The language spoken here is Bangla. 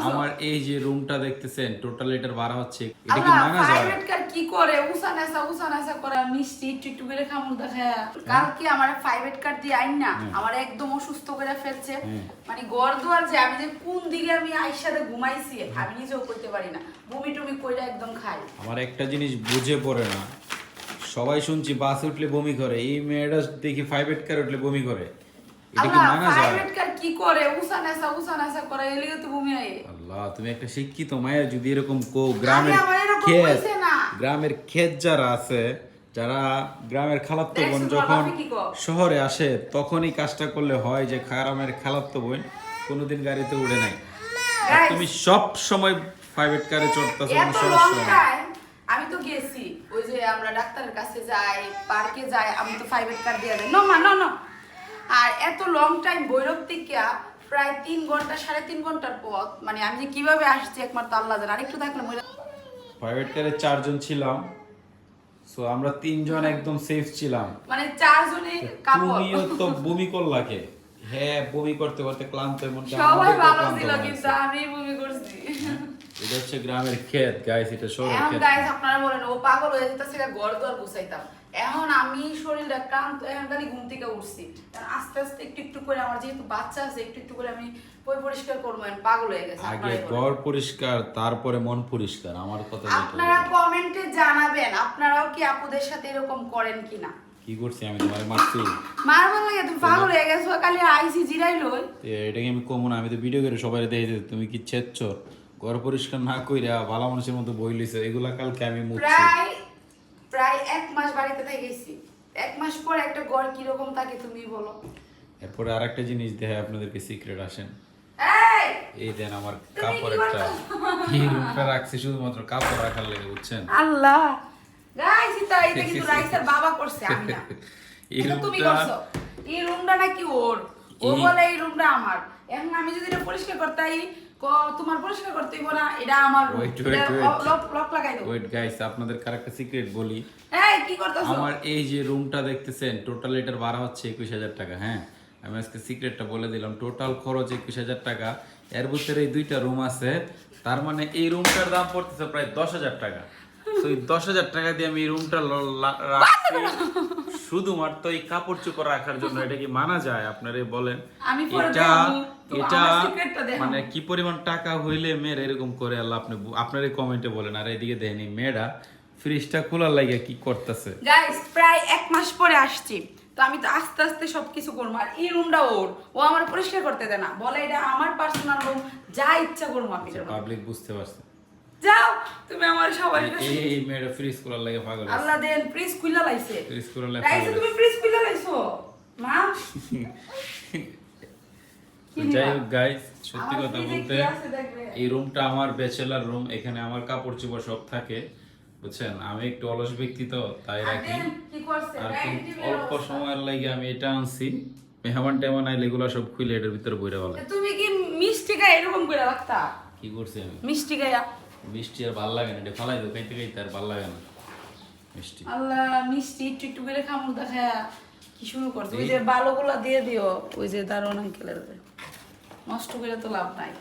আমার এই যে রুমটা দেখতেছেন টোটাল এটার ভাড়া হচ্ছে, এটা কি মানা যায়? প্রাইভেট কার কি করে উসানাসা করে মিষ্টি একটু করে খামু দেখা কাল কি আমার প্রাইভেট কার দিয়ে আইন না আমার একদম অসুস্থ করে ফেলছে। মানে গড় দুয়ার যে আমি যে কোন দিকে আমি আইসাতে ঘুমাইছি আমি নিজেও করতে পারি না, বমি টমি কইরা একদম খাই। আমার একটা জিনিস বুঝে পড়ে না, সবাই শুনছি বাস উঠলে বমি করে, এই মেয়েটা দেখি প্রাইভেট কার উঠলে বমি করে, এটা কি মানা যায়? প্রাইভেট কার কি করে উসানাসা করে এলিগে তো বমি হয়। আল্লাহ, তুমি একটা শিক্ষিত মায়া যদি এরকম কো, গ্রামের ক্ষেত যারা আছে, যারা গ্রামের খালাত্ত বোন যখন শহরে আসে তখনই কাজটা করলে হয় যে গ্রামের খালাত্ত বোন কোনোদিন গাড়িতে উঠে নাই, আর তুমি সব সময় প্রাইভেট কারে চড়তেছো কোনো সমস্যা নাই। আমি তো গেছি ওই যে আমরা ডাক্তারের কাছে যাই, পার্কে যাই, আমি তো প্রাইভেট কার দিয়ে দেই নো। আর এত লং টাইম বৈরব থেকে প্রায় 3 ঘন্টা 3.5 ঘন্টার পথ, মানে আমি যে কিভাবে আসছি একমাত্র আল্লাহ জানে। আরেকটু থাকলে প্রাইভেট কারে 4 জন ছিলাম, সো আমরা 3 জন একদম সেফ ছিলাম, মানে 4 জনে কাপড়। তুমিও তো বমি করলাকে, হ্যাঁ বমি করতে করতে ক্লান্ত মন সবাই ভালো ছিল কিন্তু আমি বমি করছি। এটা হচ্ছে গ্রামের ক্ষেত গাইস, এটা শহরের এখন ক্ষেত। গাইস আপনারা বলেন ও পাগল হয়ে যেতেছে ঘর দুয়ার গুছাইতাম, এখন আমি শরীরটা ক্লান্ত, এখন খালি ঘুম থেকে উঠছি, আস্তে আস্তে একটু করে আমার যেহেতু বাচ্চা আছে একটু করে আমি পরিষ্কার করবো, পাগল হয়ে গেছে। আগে ঘর পরিষ্কার তারপরে মন পরিষ্কার, আমার কথা আপনারা কমেন্টে জানাবেন আপনারাও কি আপুদের সাথে এরকম করেন কিনা। কি করছি আমি তোমারে মারছি? মারবার লাগে তুমি পাগল হয়ে গেছো, খালি আইসি জিরাইলো। এটাকে আমি কমন, আমি তো ভিডিও করে সবাই দেখে দিতে, তুমি কি ছেচ্ছর ঘর পরিষ্কার না কইরা ভালো মানুষের মতো বই লইছো, এগুলা কালকে আমি মুছছি। প্রায় 1 মাস বাড়িতে থেকে গেছি, 1 মাস পর একটা ঘর কি রকম থাকে তুমি বলো। এরপরে আরেকটা জিনিস দেখাই আপনাদেরকে, সিক্রেট আসেন। এই দেন আমার তুমি কাপড় কি একটা, করছো? এই রুমটা রাখছি শুধুমাত্র কাপড় রাখার লাগে, বুঝছেন? আল্লাহ গাইস এটা কিন্তু রাইসার বাবা করছে, আমি না। এটা তুমি করছো। এই রুমটা নাকি ওর, ও বলে এই রুমটা আমার। এখন আমি যদি এটা পরিষ্কার করতেই তোমার পরিষ্কার করতেই না, এটা আমার রুম, লক লাগাই দাও। ওয়েট গাইস, আপনাদের আরেকটা সিক্রেট বলি। এই কি করতেছো? আমার এই যে রুমটা দেখতেছেন টোটাল এটার ভাড়া হচ্ছে 21,000 টাকা। হ্যাঁ, আমি আজকে সিক্রেটটা বলে দিলাম, টোটাল খরচ 21,000 টাকা। এর ভিতরে এই 2টা রুম আছে, তার মানে এই রুমটার দাম পড়তেছে প্রায় 10,000 টাকা। তো এই 10,000 টাকা দিয়ে আমি এই রুমটা রাখছি শুধুমাত্র এই কাপড় চোপড় রাখার জন্য। এটা কি মানা যায় আপনারা বলেন? এটা মানে কি পরিমাণ টাকা হইলে মেয়েরা এরকম করে, আল্লাহ আপনি আপনারা কমেন্টে বলেন। আর এদিকে দেখেন মেয়েরা ফ্রিজটা খোলার লাগে কি করতেছে। গাইস প্রায় 1 মাস পরে আসছি, তো আমি তো আস্তে আস্তে সবকিছু করবো। আর এই রুমটা ওর, ও আমার পরিষ্কার করতে দেয় না, বলে এটা আমার পার্সোনাল রুম, যা ইচ্ছা করবো আমি। পাবলিক বুঝতে পারছে। যাও তুমি আমার সবাই এই মেয়েটা ফ্রিজ খোলার লাগে পাগল। আল্লাহ দেন ফ্রিজ খুইলা লাইছে, ফ্রিজ খোলার লাগে গাইস তুমি ফ্রিজ খুইলা লাইছো মা। যাই হোক গাইস, সত্যি কথা বলতে এই রুমটা আমার ব্যাচেলার রুম, এখানে আমার কাপড় চোপড় সব থাকে, বুঝছেন? আমি একটু অলস ব্যক্তি তো তাই রাখি। আর অল্প সময়ের লাগে আমি এটা আনছি, মেহমান টেহমান আইলে এগুলো সব খুলে এটার ভিতরে বইরা বলে। তুমি কি মিষ্টি গায়ে এরকম করে রাখতা? কি করছি আমি? মিষ্টি গায়া মিষ্টি আর ভাল লাগে না, এটা ফালাই দাও, খাইতে খাইতে আর ভাল লাগে না মিষ্টি। আল্লাহ মিষ্টি একটু করে খামু দেখা কি শুরু করছে। ওই যে বালোগুলা দিয়ে দিও, ওই যে দারুন আঙ্কেলের, নষ্ট করে তো লাভ নাই।